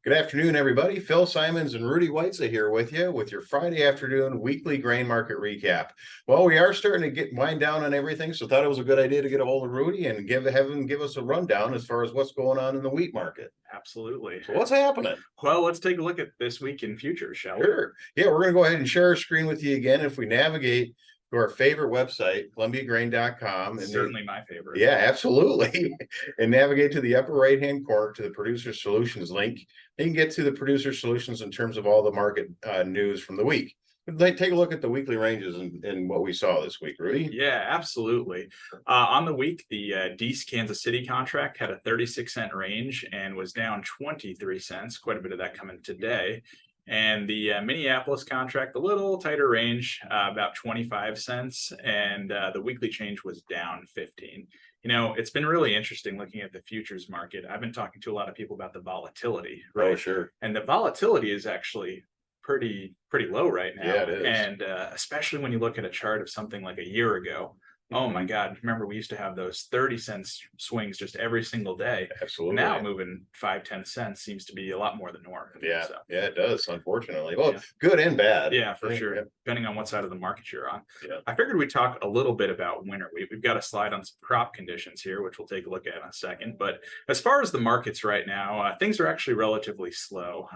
Good afternoon, everybody. Phil Simons and Rudy Whiteside here with you with your Friday afternoon weekly grain market recap. Well, we are starting to wind down on everything, so thought it was a good idea to get a hold of Rudy and have him give us a rundown as far as what's going on in the wheat market. Absolutely. So what's happening? Well, let's take a look at this week in futures, shall we? Sure. Yeah, we're going to go ahead and share our screen with you again. If we navigate to our favorite website, columbiagrain.com. Certainly my favorite. Yeah, absolutely. And navigate to the upper right-hand corner to the Producer Solutions link. You can get to the Producer Solutions in terms of all the market news from the week. Take a look at the weekly ranges and what we saw this week, Rudy. Yeah, absolutely. On the week, the Deese Kansas City contract had a 36-cent range and was down 23 cents. Quite a bit of that coming today. And the Minneapolis contract, a little tighter range, about 25 cents. And the weekly change was down 15. You know, it's been really interesting looking at the futures market. I've been talking to a lot of people about the volatility, right? Oh, sure. And the volatility is actually pretty low right now. Yeah, it is. And especially when you look at a chart of something like a year ago. Oh my God. Remember, we used to have those 30-cent swings just every single day. Absolutely. Now moving 5-10 cents seems to be a lot more the norm. Yeah. So, Yeah, it does, unfortunately. Well, yeah. Good and bad. Yeah, for Yeah, sure. yeah. Depending on what side of the market you're on. Yeah. I figured we'd talk a little bit about winter wheat. We've got a slide on some crop conditions here, which we'll take a look at in a second. But as far as the markets right now, things are actually relatively slow.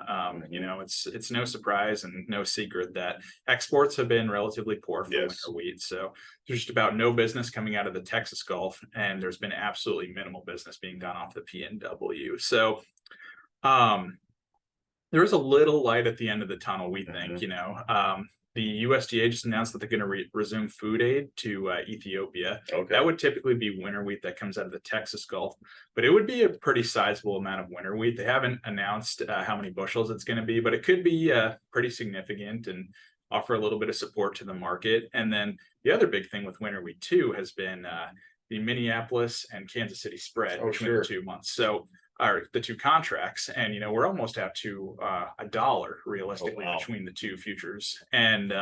You know, it's no surprise and no secret that exports have been relatively poor for winter wheat. So there's just about no business coming out of the Texas Gulf, and there's been absolutely minimal business being done off the PNW. So there is a little light at the end of the tunnel, we think. You know, the USDA just announced that they're going to resume food aid to Ethiopia. Okay. That would typically be winter wheat that comes out of the Texas Gulf, but it would be a pretty sizable amount of winter wheat. They haven't announced how many bushels it's going to be, but it could be pretty significant and offer a little bit of support to the market. And then the other big thing with winter wheat too has been the Minneapolis and Kansas City spread between the 2 months. So are the two contracts, and you know, we're almost out to $1 realistically between the two futures. And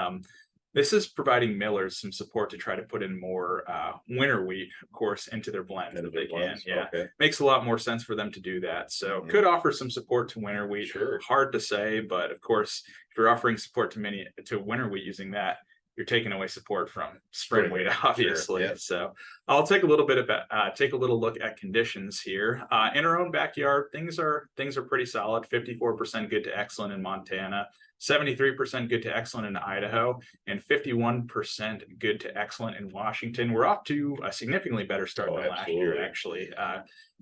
this is providing millers some support to try to put in more winter wheat, of course, into their blend if they can. Yeah, makes a lot more sense for them to do that. So could offer some support to winter wheat. Sure. Hard to say, but of course, if you're offering support to winter wheat using that, you're taking away support from spring wheat, obviously. Sure. Yeah. So I'll take a little look at conditions here. In our own backyard, things are pretty solid. 54% good to excellent in Montana, 73% good to excellent in Idaho, and 51% good to excellent in Washington. We're off to a significantly better start than last year, actually.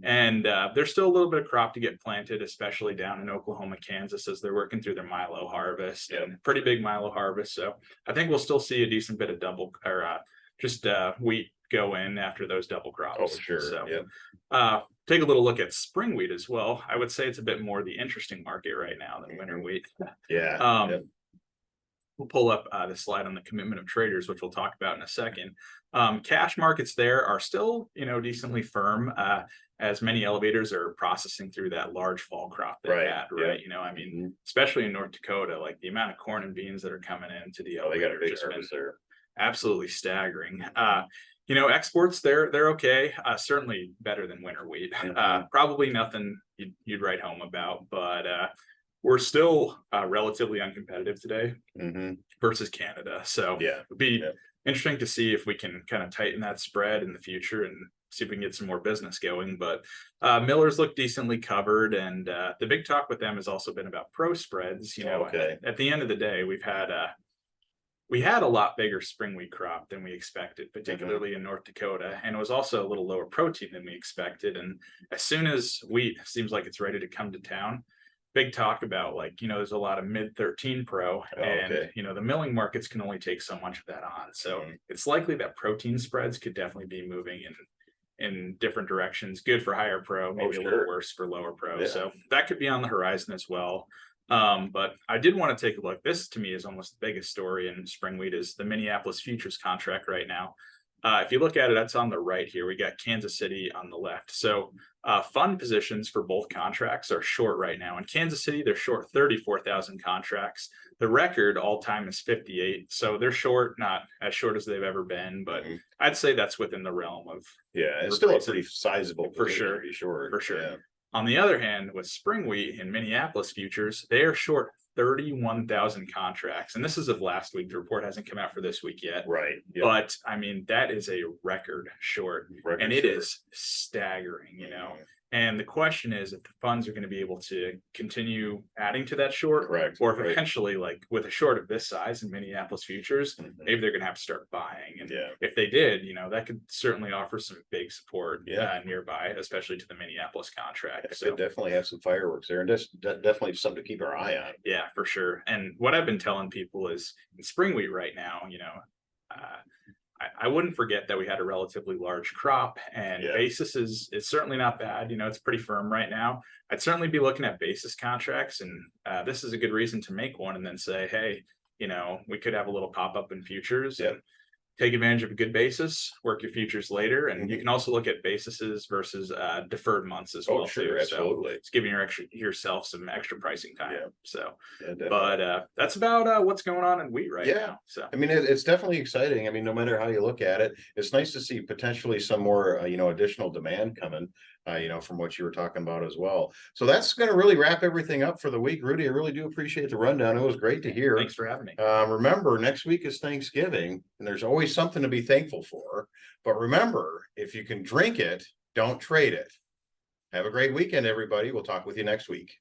And there's still a little bit of crop to get planted, especially down in Oklahoma, Kansas, as they're working through their Milo harvest. And pretty big Milo harvest. So I think we'll still see a decent bit of wheat go in after those double crops. Oh, sure. So take a little look at spring wheat as well. I would say it's a bit more the interesting market right now than winter wheat. We'll pull up the slide on the commitment of traders, which we'll talk about in a second. Cash markets there are still, you know, decently firm, as many elevators are processing through that large fall crop they had, right? You know, I mean, especially in North Dakota, like the amount of corn and beans that are coming into the elevator they got a big harvest there. Absolutely staggering. You know, exports, they're okay. Certainly better than winter wheat. Probably nothing you'd write home about, but we're still relatively uncompetitive today versus Canada. So it'd be interesting to see if we can kind of tighten that spread in the future and see if we can get some more business going. But millers look decently covered, and the big talk with them has also been about pro spreads. You know, at the end of the day, we had a lot bigger spring wheat crop than we expected, particularly in North Dakota. And it was also a little lower protein than we expected. And as soon as wheat seems like it's ready to come to town, big talk about, like, you know, there's a lot of mid 13 pro, and you know, the milling markets can only take so much of that on. So it's likely that protein spreads could definitely be moving in different directions. Good for higher pro, maybe a little worse for lower pro. So that could be on the horizon as well. But I did want to take a look. This to me is almost the biggest story in spring wheat is the Minneapolis futures contract right now. If you look at it, that's on the right here. We got Kansas City on the left. So fund positions for both contracts are short right now. In Kansas City, they're short 34,000 contracts. The record all time is 58. So they're short, not as short as they've ever been, but I'd say that's within the realm of. It's still a pretty sizable for sure. to be short. For sure. On the other hand, with spring wheat and Minneapolis futures, they are short 31,000 contracts. And this is of last week. The report hasn't come out for this week yet. Right. Yep. But I mean, that is a record short. Record And it short. is staggering, you know. And the question is if the funds are going to be able to continue adding to that short, Correct. or if Right. eventually, like with a short of this size in Minneapolis futures, Mhm. maybe they're going to have to start buying. And Yeah. if they did, you know, that could certainly offer some big support Yeah. nearby, especially to the Minneapolis contract. It So could definitely have some fireworks there, and just definitely something to keep our eye on. yeah, for sure. And what I've been telling people is in spring wheat right now, you know, I wouldn't forget that we had a relatively large crop, and Yeah. basis is certainly not bad. You know, it's pretty firm right now. I'd certainly be looking at basis contracts, and this is a good reason to make one and then say, hey, you know, we could have a little pop up in futures. Yeah. And take advantage of a good basis, work your futures later. And you Mhm. can also look at bases versus deferred months as Oh, well, sure, too. So absolutely. it's giving yourself some extra pricing time. Yeah. So, Yeah, definitely. but that's about what's going on in wheat right Yeah. now. So I mean, it's definitely exciting. I mean, no matter how you look at it, it's nice to see potentially some more, additional demand coming, from what you were talking about as well. So that's going to really wrap everything up for the week. Rudy, I really do appreciate the rundown. It was great to hear. thanks for having me. Remember, next week is Thanksgiving, and there's always something to be thankful for. But remember, if you can drink it, don't trade it. Have a great weekend, everybody. We'll talk with you next week.